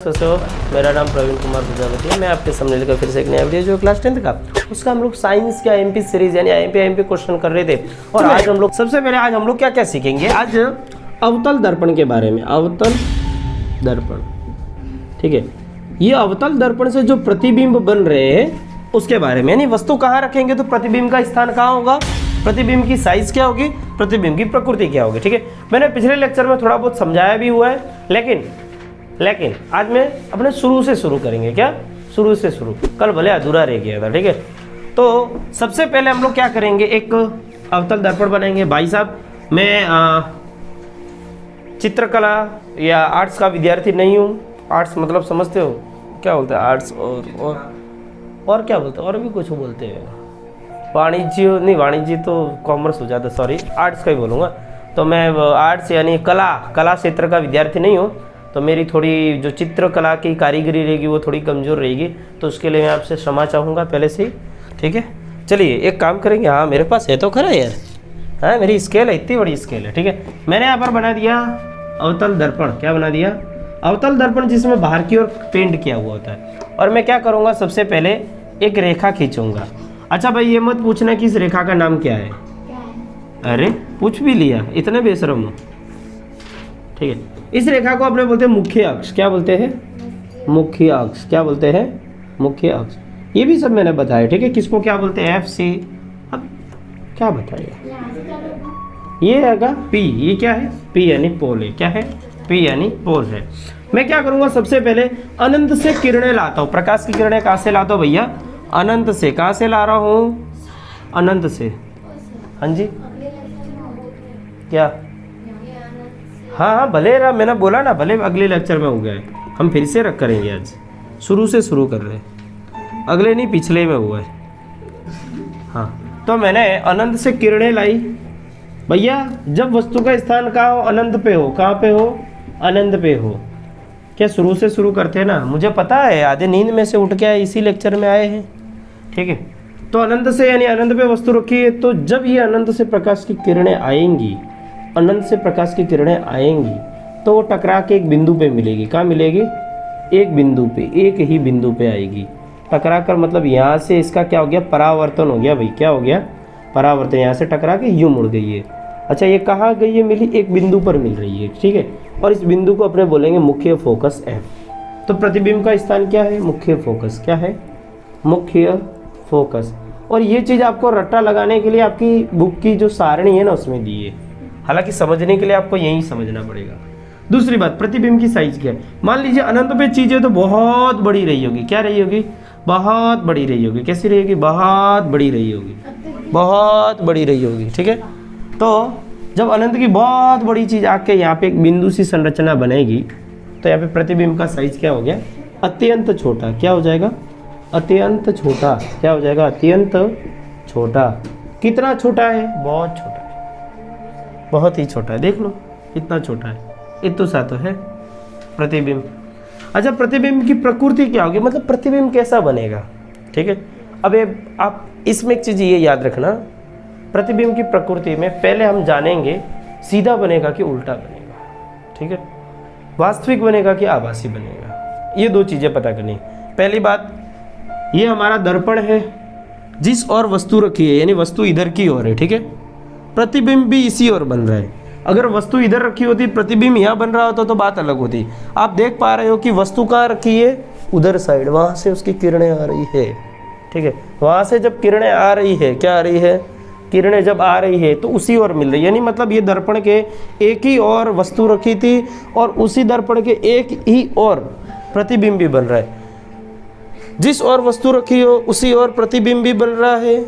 कैसे हो? मेरा नाम प्रवीण कुमार प्रजापति है। मैं आपके सामने लेकर फिर से एक नया वीडियो जो क्लास 10th का उसका हम लोग साइंस के आईएमपी सीरीज यानी आईएमपी क्वेश्चन कर रहे थे। और आज हम लोग सबसे पहले आज हम लोग क्या क्या सीखेंगे, आज अवतल दर्पण के बारे में। अवतल दर्पण, ठीक है। ये अवतल दर्पण से जो प्रतिबिंब बन रहे हैं उसके बारे में, यानी वस्तु कहाँ रखेंगे तो प्रतिबिंब का स्थान कहाँ होगा, प्रतिबिंब की साइज क्या होगी, प्रतिबिंब की प्रकृति क्या होगी, ठीक है। मैंने पिछले लेक्चर में थोड़ा बहुत समझाया भी हुआ है, लेकिन आज मैं अपने शुरू से शुरू करेंगे। क्या शुरू से शुरू, कल भले अधूरा रह गया था, ठीक है। तो सबसे पहले हम लोग क्या करेंगे, एक अवतल दर्पण बनाएंगे। भाई साहब मैं चित्रकला या आर्ट्स का विद्यार्थी नहीं हूँ। आर्ट्स मतलब समझते हो क्या बोलते हैं, आर्ट्स और क्या बोलते हैं, और भी कुछ बोलते हैं, वाणिज्य नहीं, वाणिज्य तो कॉमर्स हो जाता, सॉरी आर्ट्स का ही बोलूँगा। तो मैं आर्ट्स यानी कला क्षेत्र का विद्यार्थी नहीं हूँ, तो मेरी थोड़ी जो चित्रकला की कारीगरी रहेगी वो थोड़ी कमज़ोर रहेगी, तो उसके लिए मैं आपसे क्षमा चाहूँगा पहले से ही, ठीक है। चलिए एक काम करेंगे, हाँ मेरे पास है तो खरा यार, हाँ मेरी स्केल है, इतनी बड़ी स्केल है, ठीक है। मैंने यहाँ पर बना दिया अवतल दर्पण। क्या बना दिया, अवतल दर्पण, जिसमें बाहर की ओर पेंट किया हुआ होता है। और मैं क्या करूँगा, सबसे पहले एक रेखा खींचूंगा। अच्छा भाई ये मत पूछना कि इस रेखा का नाम क्या है, अरे पूछ भी लिया, इतने बेशरम हो, ठीक है। इस रेखा को अपने बोलते हैं मुख्य अक्ष। क्या बोलते हैं, मुख्य अक्ष। क्या बोलते हैं, मुख्य अक्ष। ये भी सब मैंने बताया, ठीक है। किसको क्या बोलते हैं, एफ सी, अब क्या बताइए, ये हैगा पी, ये क्या है, पी यानी पोल है। क्या है, पी यानी पोल है। मैं क्या करूंगा, सबसे पहले अनंत से किरणें लाता हूँ। प्रकाश की किरणें कहाँ से लाता हूँ भैया, अनंत से। कहाँ से ला रहा हूँ, अनंत से। हाँ जी क्या, हाँ भले रहा, मैंने बोला ना, भले अगले लेक्चर में हो गया है, हम फिर से रख करेंगे। आज शुरू से शुरू कर रहे हैं, अगले नहीं पिछले में हुआ है। हाँ तो मैंने अनंत से किरणें लाई भैया। जब वस्तु का स्थान कहाँ हो, अनंत पे हो। कहाँ पे हो, अनंत पे हो। क्या शुरू से शुरू करते हैं ना, मुझे पता है आधे नींद में से उठ के आए, इसी लेक्चर में आए हैं, ठीक है। तो अनंत से यानी अनंत पे वस्तु रखी है। तो जब ये अनंत से प्रकाश की किरणें आएंगी, अनंत से प्रकाश की किरणें आएंगी तो वो टकरा के एक बिंदु पे मिलेगी। कहाँ मिलेगी, एक बिंदु पे, एक ही बिंदु पे आएगी टकरा कर। मतलब यहाँ से इसका क्या हो गया, परावर्तन हो गया भाई। क्या हो गया, परावर्तन। यहाँ से टकरा के यूँ मुड़ गई है। अच्छा ये कहाँ गई है, मिली, एक बिंदु पर मिल रही है, ठीक है। और इस बिंदु को अपने बोलेंगे मुख्य फोकस एफ। तो प्रतिबिंब का स्थान क्या है, मुख्य फोकस। क्या है, मुख्य फोकस। और ये चीज़ आपको रट्टा लगाने के लिए आपकी बुक की जो सारणी है ना उसमें दी है, हालांकि समझने के लिए आपको यही समझना पड़ेगा। दूसरी बात, प्रतिबिंब की साइज क्या है। मान लीजिए अनंत पे चीज़ें तो बहुत बड़ी रही होगी। क्या रही होगी, बहुत बड़ी रही होगी। कैसी रहेगी, बहुत बड़ी रही होगी, बहुत बड़ी रही होगी, ठीक है। तो जब अनंत की बहुत बड़ी चीज़ आके यहाँ पे एक बिंदु सी संरचना बनेगी तो यहाँ पे प्रतिबिंब का साइज क्या हो गया, अत्यंत छोटा। क्या हो जाएगा, अत्यंत छोटा। क्या हो जाएगा, अत्यंत छोटा। कितना छोटा है, बहुत छोटा, बहुत ही छोटा है। देख लो कितना छोटा है, इतना सा तो है प्रतिबिंब। अच्छा प्रतिबिंब की प्रकृति क्या होगी, मतलब प्रतिबिंब कैसा बनेगा, ठीक है। अब आप इसमें एक चीज़ ये याद रखना, प्रतिबिंब की प्रकृति में पहले हम जानेंगे सीधा बनेगा कि उल्टा बनेगा, ठीक है। वास्तविक बनेगा कि आभासी बनेगा, ये दो चीज़ें पता करनी। पहली बात, ये हमारा दर्पण है, जिस ओर वस्तु रखी है यानी वस्तु इधर की ओर है, ठीक है। प्रतिबिंब भी इसी ओर बन रहा है। अगर वस्तु इधर रखी होती, प्रतिबिंब यहाँ बन रहा होता तो बात अलग होती। आप देख पा रहे हो कि वस्तु कहाँ रखी है, उधर साइड, वहाँ से उसकी किरणें आ रही है, ठीक है। वहाँ से जब किरणें आ रही है, क्या आ रही है, किरणें जब आ रही है तो उसी ओर मिल रही है। यानी मतलब ये दर्पण के एक ही ओर वस्तु रखी थी और उसी दर्पण के एक ही ओर प्रतिबिंब भी बन रहा है। जिस ओर वस्तु रखी हो उसी ओर प्रतिबिंब भी बन रहा है।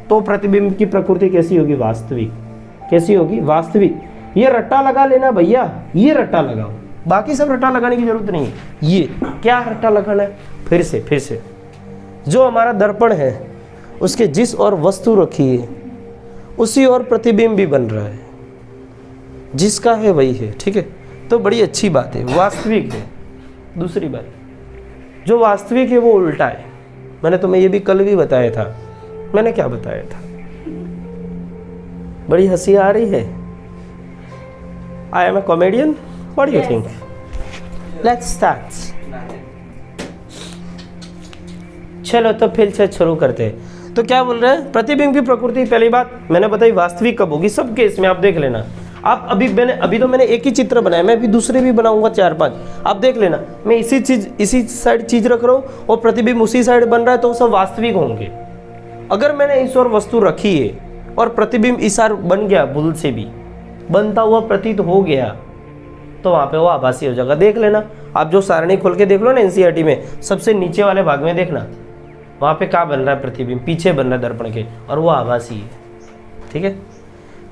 तो प्रतिबिंब की प्रकृति कैसी होगी, वास्तविक। कैसी होगी, वास्तविक। ये रट्टा लगा लेना भैया, ये रट्टा लगाओ, बाकी सब रट्टा लगाने की जरूरत नहीं है। ये क्या रट्टा लगाना है, फिर से जो हमारा दर्पण है उसके जिस ओर वस्तु रखी है उसी ओर प्रतिबिंब भी बन रहा है, जिसका है वही है, ठीक है। तो बड़ी अच्छी बात है, वास्तविक है। दूसरी बात, जो वास्तविक है वो उल्टा है। मैंने तुम्हें ये भी कल भी बताया था। मैंने क्या बताया था, बड़ी हंसी आ रही है। I am a comedian, what do you think. Let's start. चलो तो फिर से शुरू करते हैं। तो क्या बोल रहे हैं, प्रतिबिंब की प्रकृति पहली बात मैंने बताई वास्तविक कब होगी, सब केस में आप देख लेना। आप अभी तो मैंने एक ही चित्र बनाया, मैं अभी दूसरे भी बनाऊंगा 4-5, आप देख लेना। मैं इसी साइड चीज रख रहा हूँ और प्रतिबिंब उसी साइड बन रहा है, तो वो सब वास्तविक होंगे। अगर मैंने इस ओर वस्तु रखी है और प्रतिबिंब इस ओर बन गया, भूल से भी बनता हुआ प्रतीत हो गया, तो वहाँ पे वो आभासी हो जाएगा। देख लेना आप, जो सारणी खोल के देख लो ना एनसीईआरटी में, सबसे नीचे वाले भाग में देखना, वहाँ पे क्या बन रहा है, प्रतिबिंब पीछे बन रहा है दर्पण के, और वो आभासी है। ठीक है,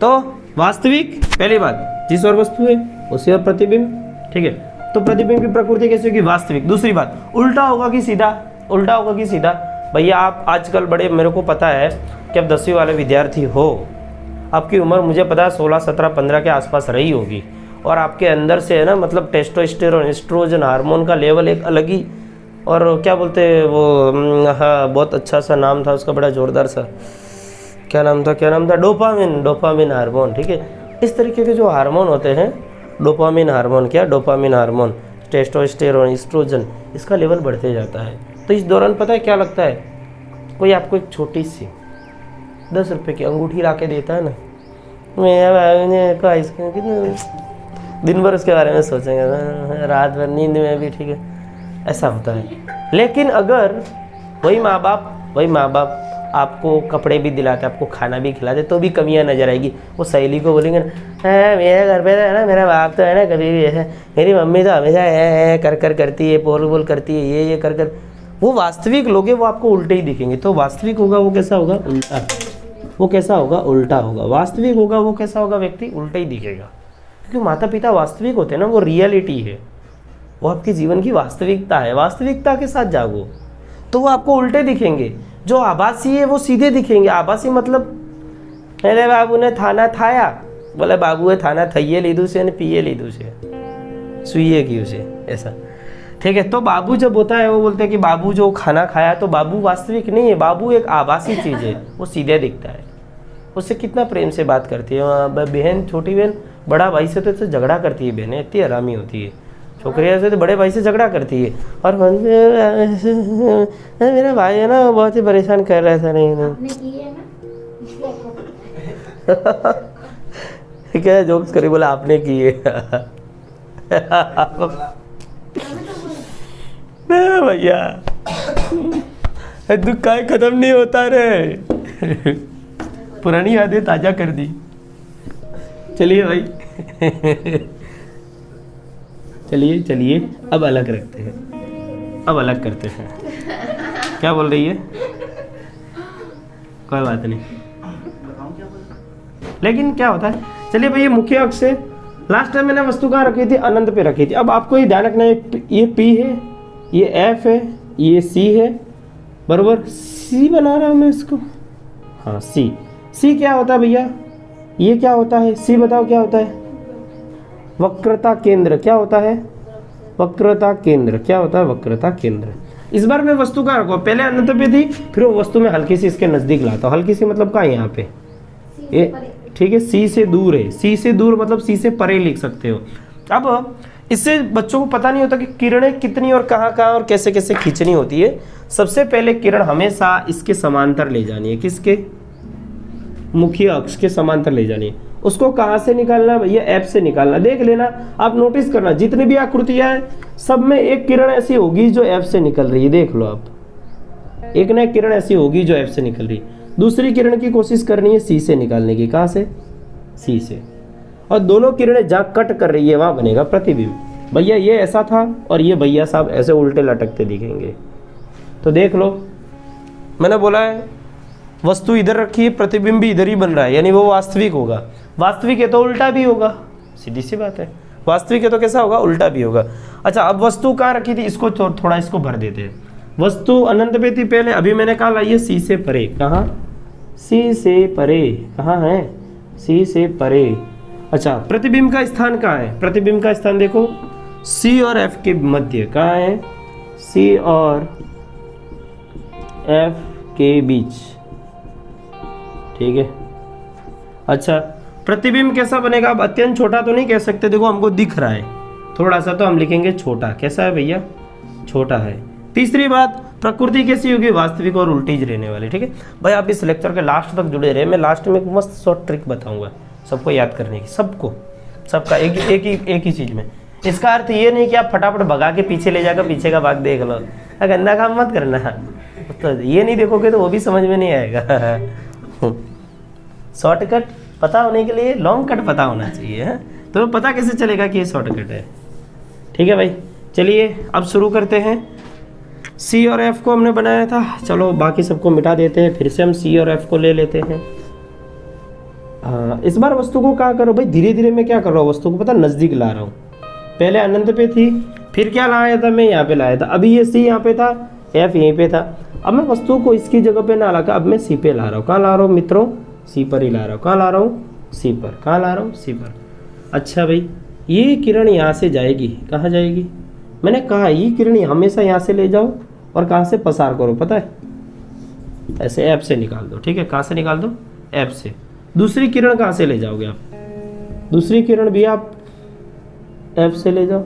तो वास्तविक पहली बात, जिस और वस्तु है उसी और प्रतिबिंब। ठीक है, तो प्रतिबिंब की प्रकृति कैसी होगी, वास्तविक। दूसरी बात, उल्टा होगा कि सीधा, उल्टा होगा कि सीधा। भैया आप आजकल बड़े, मेरे को पता है कि आप 10वीं वाले विद्यार्थी हो, आपकी उम्र मुझे पता है 16, 17, 15 के आसपास रही होगी, और आपके अंदर से है ना, मतलब टेस्टोस्टेरोन, एस्ट्रोजन हार्मोन का लेवल एक अलग ही, और क्या बोलते हैं वो, हाँ बहुत अच्छा सा नाम था उसका, बड़ा जोरदार सा, क्या नाम था, डोपामिन हार्मोन। ठीक है, इस तरीके के जो हार्मोन होते हैं, डोपामिन हार्मोन, टेस्टोस्टेरोन, एस्ट्रोजन, इसका लेवल बढ़ते जाता है। तो इस दौरान पता है क्या लगता है, कोई आपको एक छोटी सी 10 रुपये की अंगूठी ला के देता है ना, कितने दिन भर उसके बारे में सोचेंगे, रात भर नींद में भी। ठीक है, ऐसा होता है। लेकिन अगर वही माँ बाप आपको कपड़े भी दिलाते, आपको खाना भी खिलाते, तो भी कमियां नजर आएगी। वो सहेली को बोलेंगे ना, मेरे घर पे है ना, मेरा बाप तो है ना कभी भी ऐसा, मेरी मम्मी तो हमेशा है कर करती है, बोल करती है, ये कर। वो वास्तविक लोग हैं, वो आपको उल्टे ही दिखेंगे। तो वास्तविक होगा वो कैसा होगा, उल्टा। वो कैसा होगा, उल्टा होगा। वास्तविक होगा वो कैसा होगा, व्यक्ति उल्टा ही दिखेगा। क्योंकि माता पिता वास्तविक होते हैं ना, वो रियलिटी है, वो आपके जीवन की वास्तविकता है। वास्तविकता के साथ जागो तो वो आपको उल्टे दिखेंगे। जो आभासी है वो सीधे दिखेंगे। आभासी मतलब, मेरे बाबू ने थाना थाया, बोले बाबू है थाना थइए लीधु से ने पिए लीधु से, सुइए की उसे, ऐसा। ठीक है, तो बाबू जब होता है वो बोलते हैं कि बाबू जो खाना खाया, तो बाबू वास्तविक नहीं है, बाबू एक आभासी चीज़ है, वो सीधे दिखता है। उससे कितना प्रेम से बात करती है बहन, छोटी बहन बड़ा भाई से तो इससे झगड़ा करती है, बहनें इतनी आरामी होती है। छोकरियाँ से तो बड़े भाई से झगड़ा करती है, और मेरा भाई है ना बहुत ही परेशान कर रहा था। नहीं क्या जोक्स करी, बोला आपने की है। भैया दुख का खत्म नहीं होता रे, पुरानी यादें ताजा कर दी। चलिए भाई, चलिए अब अलग रखते हैं, अब अलग करते हैं। क्या बोल रही है, कोई बात नहीं, लेकिन क्या होता है। चलिए भाई, ये मुख्य अक्ष से लास्ट टाइम मैंने वस्तु कहाँ रखी थी, अनंत पे रखी थी। अब आपको ये ध्यान रखना है, ये P है, ये F है, ये C है, बरोबर। C बना रहा हूँ मैं इसको, हाँ C क्या होता है भैया, ये क्या होता है, C बताओ क्या होता है, वक्रता केंद्र। क्या होता है, वक्रता केंद्र। क्या होता है, वक्रता केंद्र। इस बार मैं वस्तु कहाँ रखूँ, पहले अनंत पे थी, फिर वो वस्तु में हल्की सी इसके नजदीक लाता हूँ। हल्की सी मतलब कहाँ, यहाँ पे ये, ठीक है। C से दूर है, C से दूर मतलब C से परे लिख सकते हो। अब इससे बच्चों को पता नहीं होता कि किरणें कितनी और कहाँ और कैसे कैसे खींचनी होती है। सबसे पहले किरण हमेशा इसके समांतर ले जानी है, किसके, मुख्य अक्ष के समांतर ले जानी है। उसको कहाँ से निकालना भैया, F से निकालना। देख लेना, आप नोटिस करना, जितनी भी आकृतियां हैं सब में एक किरण ऐसी होगी जो F से निकल रही है। देख लो आप, एक ना एक किरण ऐसी होगी जो F से निकल रही है। दूसरी किरण की कोशिश करनी है C से निकालने की। कहाँ से, C से। और दोनों किरणें जहाँ कट कर रही है वहाँ बनेगा प्रतिबिंब। भैया ये ऐसा था और ये भैया साहब ऐसे उल्टे लटकते दिखेंगे। तो देख लो, मैंने बोला है वस्तु इधर रखी है, प्रतिबिंब भी इधर ही बन रहा है, यानी वो वास्तविक होगा। वास्तविक है तो उल्टा भी होगा, सीधी सी बात है। वास्तविक है तो कैसा होगा, उल्टा भी होगा। अच्छा, अब वस्तु कहाँ रखी थी, इसको थोड़ा इसको भर देते हैं। वस्तु अनंत पे थी पहले, अभी मैंने कहा लाइए C से परे। कहाँ, C से परे कहाँ है, C से परे। अच्छा, प्रतिबिंब का स्थान कहाँ है, प्रतिबिंब का स्थान देखो C और F के मध्य। कहाँ है, C और F के बीच, ठीक है। अच्छा, प्रतिबिंब कैसा बनेगा, अब अत्यंत छोटा तो नहीं कह सकते, देखो हमको दिख रहा है थोड़ा सा तो हम लिखेंगे छोटा। कैसा है भैया? छोटा है। तीसरी बात, प्रकृति कैसी होगी? वास्तविक और उल्टी रहने वाली। ठीक है भाई, आप इस लेक्चर के लास्ट तक जुड़े रहे। मैं लास्ट में एक मस्त शॉर्ट ट्रिक बताऊंगा सबको याद करने की, सबका एक ही चीज में। इसका अर्थ ये नहीं कि आप फटाफट भगा के पीछे ले जाकर पीछे का भाग देख लो, गंदा काम मत करना। तो ये नहीं देखोगे तो वो भी समझ में नहीं आएगा। शॉर्टकट पता होने के लिए लॉन्ग कट पता होना चाहिए है? तो पता कैसे चलेगा कि ये शॉर्टकट है? ठीक है भाई, चलिए अब शुरू करते हैं। सी और एफ को हमने बनाया था, चलो बाकी सबको मिटा देते हैं, फिर से हम सी और एफ को ले लेते हैं। इस बार वस्तु को क्या करो भाई, धीरे धीरे मैं क्या कर रहा हूँ, वस्तु को पता नज़दीक ला रहा हूँ। पहले अनंत पे थी, फिर क्या लाया था, मैं यहाँ पे लाया था। अभी ये सी यहाँ पे था, एफ यहीं पे था। अब मैं वस्तु को इसकी जगह पे ना लाकर अब मैं सी पे ला रहा हूँ। कहाँ ला रहा हूँ मित्रों? सी पर ही ला रहा हूँ। कहाँ ला रहा हूँ? सी पर। कहाँ ला रहा हूँ? सी पर। अच्छा भाई, ये किरण यहाँ से जाएगी, कहाँ जाएगी? मैंने कहा ये किरण हमेशा यहाँ से ले जाओ और कहाँ से पसार करो, पता है? ऐसे एफ से निकाल दो। ठीक है, कहाँ से निकाल दो? एफ से। दूसरी किरण कहाँ से ले जाओगे आप? दूसरी किरण भी आप एफ से ले जाओ,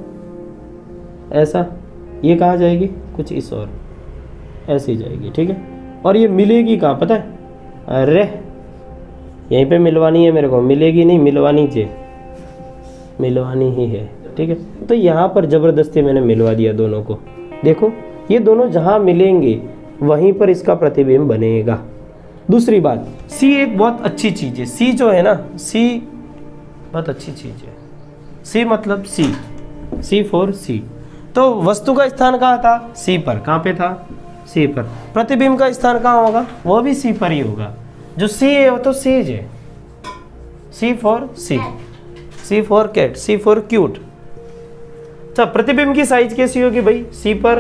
ऐसा। ये कहाँ जाएगी? कुछ इस और ऐसे ही जाएगी। ठीक है, और ये मिलेगी कहाँ पता है? अरे यहीं पे मिलवानी है मेरे को, मिलेगी नहीं, मिलवानी चाहिए, मिलवानी ही है। ठीक है, तो यहाँ पर ज़बरदस्ती मैंने मिलवा दिया दोनों को। देखो ये दोनों जहाँ मिलेंगे वहीं पर इसका प्रतिबिंब बनेगा। दूसरी बात, सी एक बहुत अच्छी चीज़ है। सी जो है ना, सी बहुत अच्छी चीज़ है। सी मतलब सी फॉर सी। तो वस्तु का स्थान कहाँ था? सी पर। कहाँ पे था? सी पर। प्रतिबिंब का स्थान कहाँ होगा? वो भी सी पर ही होगा। जो सी है वो तो सीज है। C for C, C for cat, C for cute. अच्छा, प्रतिबिंब की साइज कैसी होगी भाई? सी पर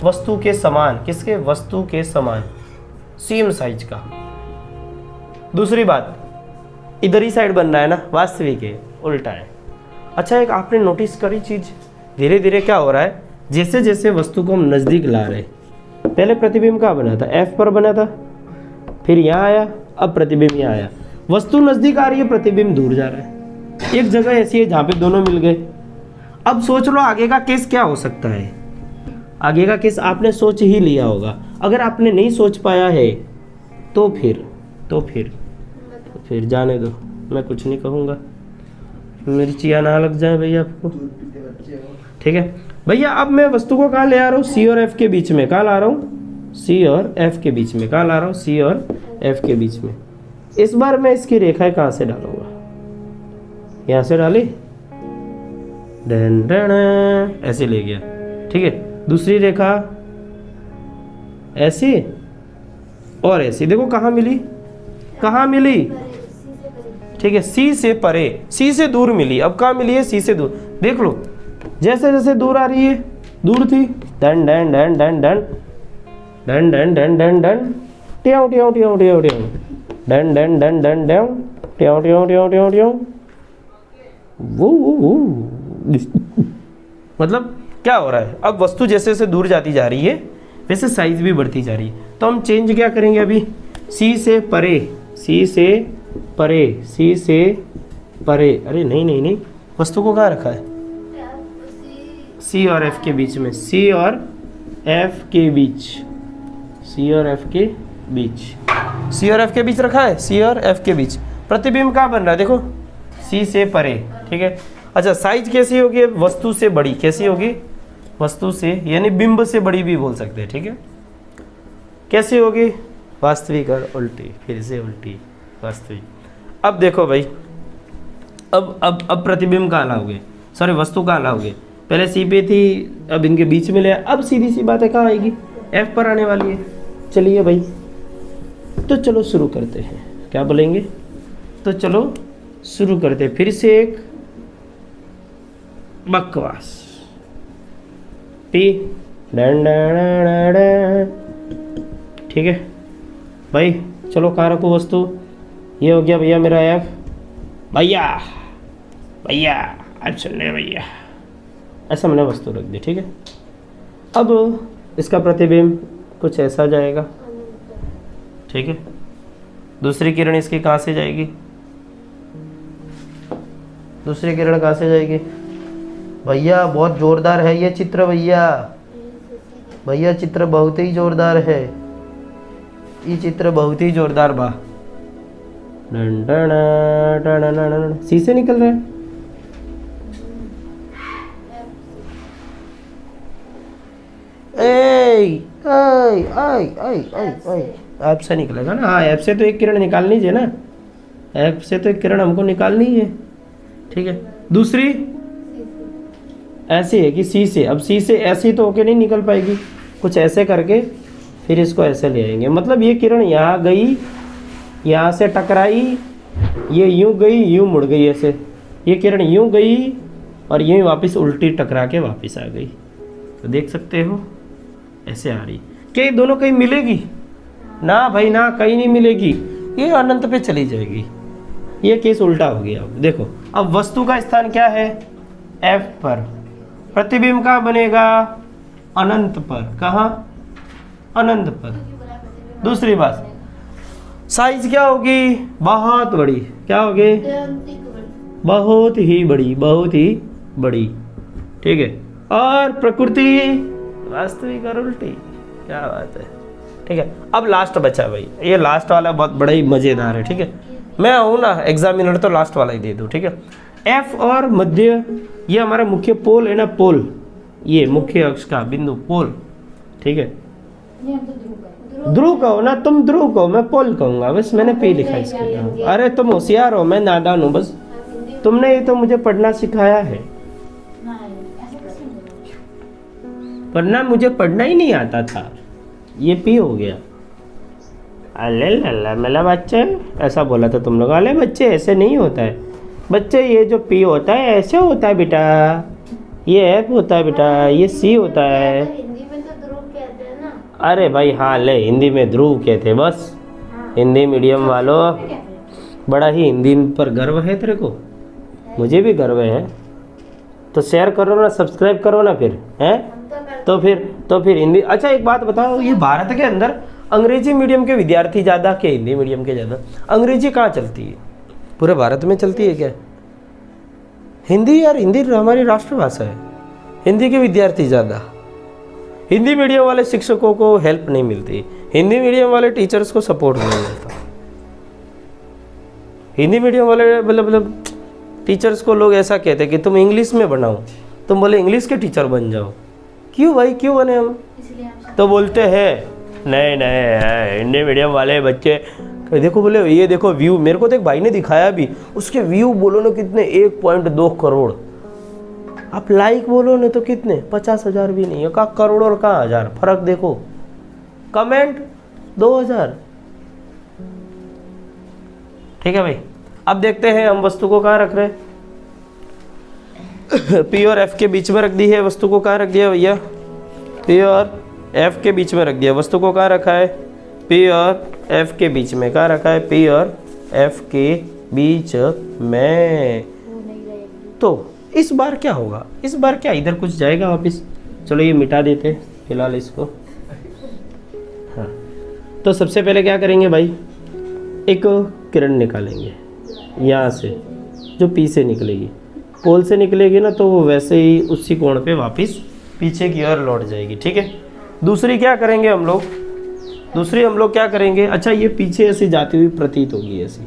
वस्तु के समान। किसके? वस्तु के समान, सेम साइज का। दूसरी बात, इधर ही साइड बन रहा है ना, वास्तविक है, उल्टा है। अच्छा, एक आपने नोटिस करी चीज, धीरे धीरे क्या हो रहा है, जैसे जैसे वस्तु को हम नजदीक ला रहे, पहले प्रतिबिंब कहाँ बना था? एफ पर बना था, फिर यहाँ आया, अब प्रतिबिंब यहाँ आया। वस्तु नजदीक आ रही है, प्रतिबिंब दूर जा रहा है। एक जगह ऐसी है जहाँ पे दोनों मिल गए। अब सोच लो आगे का केस क्या हो सकता है। आगे का केस आपने सोच ही लिया होगा। अगर आपने नहीं सोच पाया है तो फिर जाने दो, मैं कुछ नहीं कहूँगा, मिर्चियाँ ना लग जाए भैया आपको। ठीक है भैया, अब मैं वस्तु को कहाँ ले आ रहा हूँ? सी और एफ के बीच में। कहाँ ला रहा हूँ? सी और एफ के बीच में। कहाँ ला रहा हूँ? सी और एफ के बीच में। इस बार मैं इसकी रेखाएं कहाँ से डालूंगा? यहाँ से डाली, ऐसे ले गया। ठीक है, दूसरी रेखा ऐसी और ऐसी। देखो कहाँ मिली, कहाँ मिली? ठीक है, सी से परे, सी से दूर मिली। अब कहाँ मिली है? सी से दूर। देख लो, जैसे जैसे दूर आ रही है, दूर थी, डन डन डन डन डन डन डन डन डन डन ट्याऊ ट्याऊ ट्याऊ ट्याऊ ट्याऊ डन डन डन डन डन ट्याऊ ट्याऊ ट्याऊ ट्याऊ ट्याऊ। वो मतलब क्या हो रहा है? अब वस्तु जैसे जैसे दूर जाती जा रही है वैसे साइज भी बढ़ती जा रही है। तो हम चेंज क्या करेंगे अभी? सी से परे, सी से परे, सी से परे। अरे नहीं नहीं नहीं, वस्तु को कहाँ रखा है? सी और एफ के बीच में, सी और एफ के बीच, सी और एफ के बीच, सी और एफ के बीच रखा है, सी और एफ के बीच। प्रतिबिंब कहाँ बन रहा है? देखो, सी से परे। ठीक है, अच्छा साइज कैसी होगी? वस्तु से बड़ी। कैसी होगी? वस्तु से, यानी बिंब से बड़ी भी बोल सकते हैं। ठीक है, कैसी होगी? वास्तविक और उल्टी, फिर से उल्टी वास्तविक। अब देखो भाई, अब प्रतिबिंब कहाँ लाओगे? सॉरी, वस्तु कहाँ लाओगे? पहले सी पे थी, अब इनके बीच में ले, अब सीधी सी बात है कहाँ आएगी? एफ पर आने वाली है। चलिए भाई, तो चलो शुरू करते हैं। क्या बोलेंगे? तो चलो शुरू करते हैं। फिर से एक बकवास। P done done. ठीक है भाई, चलो कहाँ रखो वस्तु? ये हो गया भैया मेरा एफ। भैया भैया अब सुन रहे भैया, ऐसा मैंने वस्तु रख दी। ठीक है, अब इसका प्रतिबिंब कुछ ऐसा जाएगा। ठीक है, दूसरी किरण इसकी कहाँ से जाएगी? दूसरी किरण कहाँ से जाएगी? भैया बहुत जोरदार है ये चित्र भैया, भैया चित्र बहुत ही जोरदार है, ये चित्र बहुत ही जोरदार बा। सी से निकल रहा है। ऐप से निकलेगा ना। हाँ ऐप से तो एक किरण निकालनी है ना, ऐप से तो एक किरण हमको निकालनी है। ठीक है, दूसरी ऐसी है कि सी से, अब सी से ऐसी तो होके नहीं निकल पाएगी, कुछ ऐसे करके फिर इसको ऐसे ले आएंगे। मतलब ये किरण यहाँ गई, यहाँ से टकराई, ये यूं गई यूं मुड़ गई ऐसे, ये किरण यूं गई और यूं वापस उल्टी टकरा के वापस आ गई। तो देख सकते हो ऐसे आ रही। क्या ये दोनों कहीं मिलेगी? ना भाई ना, कहीं नहीं मिलेगी, ये अनंत पे चली जाएगी। ये केस उल्टा हो गया। अब देखो, अब वस्तु का स्थान क्या है? F पर। प्रतिबिंब कहाँ बनेगा? अनंत पर। कहाँ? अनंत पर। दूसरी बात, साइज क्या होगी? बहुत बड़ी। क्या होगी? बहुत ही बड़ी, बहुत ही बड़ी। ठीक है, और प्रकृति वास्तविक और उल्टी। क्या बात है। ठीक है, अब लास्ट बचा भाई, ये लास्ट वाला बहुत बड़ा ही मजेदार है। ठीक है, मैं आऊँ ना एग्जामिनर तो लास्ट वाला ही दे दूँ। ठीक है, एफ और मध्य, ये हमारा मुख्य पोल है ना, पोल, ये मुख्य अक्ष का बिंदु पोल। ठीक है, ध्रुव कहो ना, तुम ध्रुव कहो, मैं पोल कहूंगा, बस मैंने पे लिखा इसके लिए। अरे तुम होशियार हो, मैं नादान हूँ, बस तुमने ये तो मुझे पढ़ना सिखाया है, वरना मुझे पढ़ना ही नहीं आता था। ये पी हो गया। अले लल्ला मेला बच्चे, ऐसा बोला था तुम लोग। अले बच्चे ऐसे नहीं होता है बच्चे, ये जो पी होता है ऐसे होता है बेटा, ये एफ होता है बेटा, ये सी होता है। हिंदी में तो ध्रुव कहते हैं ना। अरे भाई हाँ ले, हिंदी में ध्रुव कहते हैं बस। हिंदी मीडियम वालों, बड़ा ही हिंदी पर गर्व है तेरे को। मुझे भी गर्व है, तो शेयर करो ना, सब्सक्राइब करो ना फिर, हैं? तो फिर हिंदी। अच्छा एक बात बताओ, ये भारत के अंदर अंग्रेजी मीडियम के विद्यार्थी ज़्यादा कि हिंदी मीडियम के ज़्यादा? अंग्रेजी कहाँ चलती है? पूरे भारत में चलती है क्या? हिंदी यार, हिंदी हमारी राष्ट्रभाषा है, हिंदी के विद्यार्थी ज़्यादा। हिंदी मीडियम वाले शिक्षकों को हेल्प नहीं मिलती, हिंदी मीडियम वाले टीचर्स को सपोर्ट नहीं मिलता। हिंदी मीडियम वाले मतलब टीचर्स को लोग ऐसा कहते हैं कि तुम इंग्लिश में बनाओ, तुम बोले इंग्लिश के टीचर बन जाओ। क्यों भाई, क्यों बने हम? तो बोलते हैं नहीं नहीं, हिंदी मीडियम वाले बच्चे देखो, बोले ये देखो व्यू, मेरे को तो एक भाई ने दिखाया भी, उसके व्यू बोलो ना कितने, 1.2 करोड़। आप लाइक बोलो ना तो कितने, 50,000 भी नहीं है। कहाँ करोड़ और कहाँ हजार, फर्क देखो। कमेंट 2000। ठीक है भाई, अब देखते हैं हम वस्तु को कहाँ रख रहे हैं। पी और एफ के बीच में रख दी है वस्तु को। कहाँ रख दिया भैया? पी और एफ के बीच में रख दिया वस्तु को। कहाँ रखा है? पी और एफ के बीच में। कहाँ रखा है? पी और एफ के बीच में। तो इस बार क्या होगा? इस बार क्या इधर कुछ जाएगा वापस? चलो ये मिटा देते हैं फिलहाल इसको। हाँ, तो सबसे पहले क्या करेंगे भाई, एक किरण निकालेंगे यहाँ से, जो पी से निकलेगी। पोल से निकलेगी ना तो वो वैसे ही उसी कोण पे वापस पीछे की ओर लौट जाएगी। ठीक है, दूसरी क्या करेंगे हम लोग? दूसरी हम लोग क्या करेंगे? अच्छा, ये पीछे ऐसे जाती हुई प्रतीत होगी ऐसी।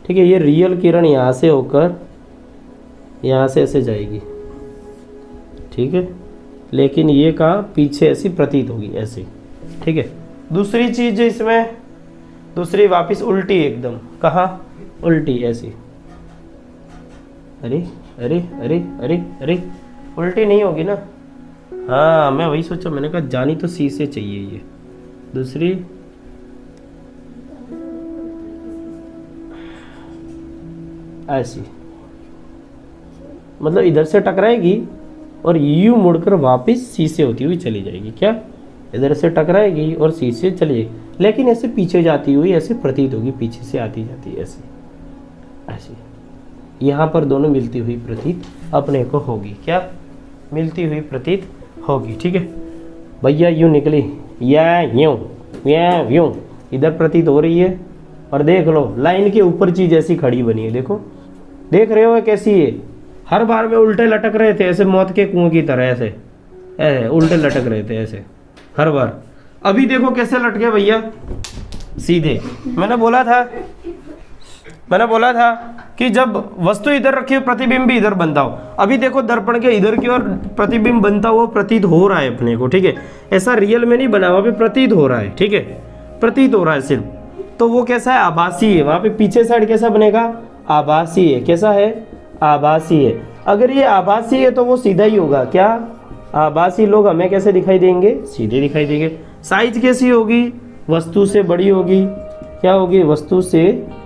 ठीक है, ये रियल किरण यहाँ से होकर यहाँ से ऐसे जाएगी। ठीक है, लेकिन ये कहाँ पीछे ऐसी प्रतीत होगी ऐसे। ठीक है, दूसरी चीज़ इसमें, दूसरी वापस उल्टी एकदम। कहाँ? उल्टी ऐसी। अरे अरे अरे अरे अरे, उल्टी नहीं होगी ना। हाँ मैं वही सोचा, मैंने कहा जानी तो सी से चाहिए ये। दूसरी ऐसी, मतलब इधर से टकराएगी और यूं मुड़कर वापस सी से होती हुई चली जाएगी। क्या? इधर से टकराएगी और सी से चली जाएगी, लेकिन ऐसे पीछे जाती हुई ऐसे प्रतीत होगी, पीछे से आती जाती ऐसे ऐसी। यहाँ पर दोनों मिलती हुई प्रतीत अपने को होगी। क्या? मिलती हुई प्रतीत होगी। ठीक है भैया, यूं निकली या यूं इधर प्रतीत हो रही है। और देख लो लाइन के ऊपर चीज ऐसी खड़ी बनी है, देखो, देख रहे हो कैसी है? हर बार में उल्टे लटक रहे थे ऐसे मौत के कुएं की तरह, ऐसे ऐसे उल्टे लटक रहे थे ऐसे हर बार। अभी देखो कैसे लटके भैया, सीधे। मैंने बोला था कि जब वस्तु इधर रखी हो प्रतिबिंब भी इधर बनता हो। अभी देखो दर्पण के इधर की ओर प्रतिबिंब बनता हुआ प्रतीत हो रहा है अपने को, ठीक है। ऐसा रियल में नहीं बना, वहाँ पे प्रतीत हो रहा है, ठीक है, प्रतीत हो रहा है सिर्फ। तो वो कैसा है, आभासी है। वहाँ पे पीछे साइड कैसा बनेगा, आभासी है। कैसा है, आभासी है। अगर ये आभासी है तो वो सीधा ही होगा। क्या, आभासी लोग हमें कैसे दिखाई देंगे, सीधे दिखाई देंगे। साइज कैसी होगी, वस्तु से बड़ी होगी। क्या होगी, वस्तु से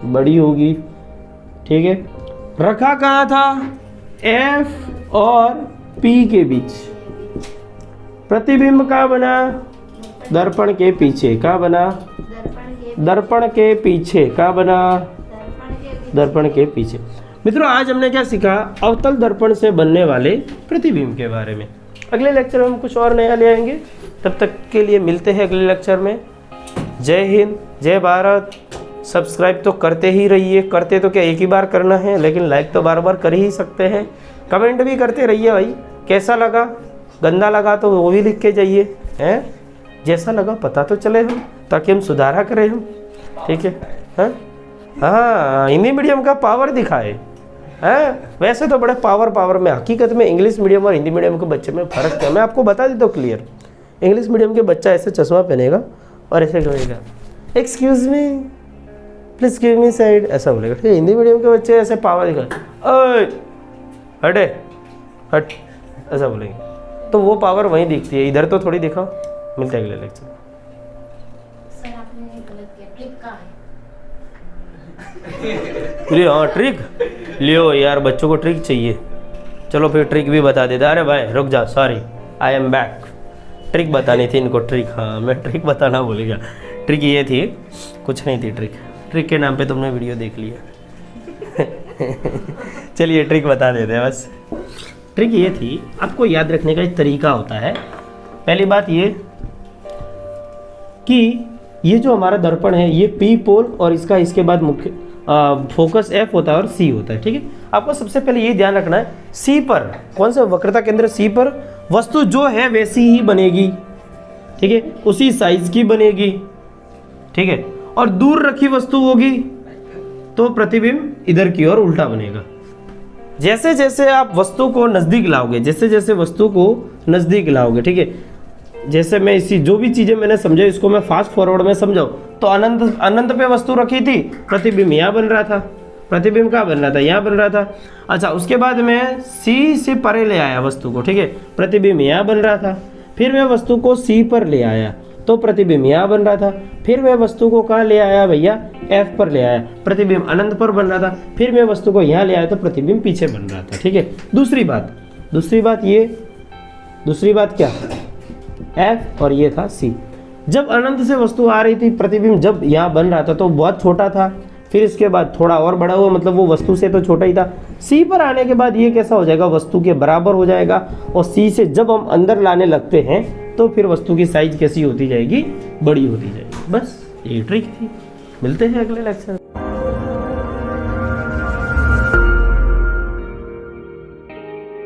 बड़ी होगी, ठीक है। रखा कहाँ था, F और P के बीच। प्रतिबिंब कहाँ बना, दर्पण के पीछे। कहाँ बना, दर्पण के पीछे। कहाँ बना, दर्पण के पीछे। मित्रों आज हमने क्या सीखा, अवतल दर्पण से बनने वाले प्रतिबिंब के बारे में। अगले लेक्चर में हम कुछ और नया ले आएंगे। तब तक के लिए मिलते हैं अगले लेक्चर में। जय हिंद, जय भारत। सब्सक्राइब तो करते ही रहिए। करते तो क्या एक ही बार करना है, लेकिन लाइक तो बार बार कर ही सकते हैं। कमेंट भी करते रहिए भाई, कैसा लगा, गंदा लगा तो वो भी लिख के जाइए, हैं। जैसा लगा पता तो चले हम, ताकि हम सुधारा करें हम, ठीक है। हाँ, हिंदी मीडियम का पावर दिखाए हैं। वैसे तो बड़े पावर में, हकीकत में इंग्लिश मीडियम और हिंदी मीडियम के बच्चे में फ़र्क है। मैं आपको बता देता हूँ क्लियर। इंग्लिश मीडियम के बच्चा ऐसे चश्मा पहनेगा और ऐसे कहेगा excuse me please give me side, ऐसा बोलेगा, ठीक है। हिंदी मीडियम के बच्चे ऐसे पावर दिखा, ओए हटे हट, ऐसा बोलेंगे। तो वो पावर वहीं दिखती है, इधर तो थोड़ी दिखाओ। मिलते हैं अगले लेक्चर। सर आपने गलत किया, ट्रिक का है। अरे हाँ ट्रिक लियो यार, बच्चों को ट्रिक चाहिए। चलो फिर ट्रिक भी बता देता। अरे भाई रुक जा, sorry I am back. Trick बतानी थी इनको, ट्रिक। हाँ मैं ट्रिक बताना भूल गया। ट्रिक ये थी, कुछ नहीं थी ट्रिक। ट्रिक के नाम पे तुमने वीडियो देख लिया। चलिए ट्रिक बता देते हैं बस। ट्रिक ये थी, आपको याद रखने का एक तरीका होता है। पहली बात ये कि ये जो हमारा दर्पण है ये P पोल और इसके बाद मुख्य फोकस F होता है और C होता है, ठीक है। आपको सबसे पहले ये ध्यान रखना है, C पर कौन सा वक्रता केंद्र C पर वस्तु जो है वैसी ही बनेगी, ठीक है, उसी साइज की बनेगी, ठीक है। और दूर रखी वस्तु होगी तो प्रतिबिंब इधर की ओर उल्टा बनेगा। जैसे जैसे आप वस्तु को नज़दीक लाओगे, जैसे जैसे वस्तु को नज़दीक लाओगे, ठीक है। जैसे मैं इसी जो भी चीज़ें मैंने समझा इसको मैं फास्ट फॉरवर्ड में समझाऊँ तो अनंत पे वस्तु रखी थी, प्रतिबिंब यहाँ बन रहा था। प्रतिबिंब कहाँ बन रहा था, यहाँ बन रहा था। अच्छा उसके बाद मैं C से परे ले आया वस्तु को, ठीक है, प्रतिबिंब यहाँ बन रहा था। फिर मैं वस्तु को C पर ले आया तो प्रतिबिंब यहाँ बन रहा था। फिर मैं वस्तु को कहाँ ले आया भैया, F पर ले आया, प्रतिबिंब अनंत पर बन रहा था। फिर मैं वस्तु को यहाँ ले आया तो प्रतिबिंब पीछे बन रहा था, ठीक है। दूसरी बात क्या, F और ये था C। जब अनंत से वस्तु आ रही थी, प्रतिबिंब जब यहाँ बन रहा था तो बहुत छोटा था। फिर इसके बाद थोड़ा और बड़ा हुआ, मतलब वो वस्तु से तो छोटा ही था। C पर आने के बाद ये कैसा हो जाएगा, वस्तु के बराबर हो जाएगा। और C से जब हम अंदर लाने लगते हैं तो फिर वस्तु की साइज कैसी होती जाएगी, बड़ी होती जाएगी। बस ये ट्रिक थी। मिलते हैं अगले लेक्चर में।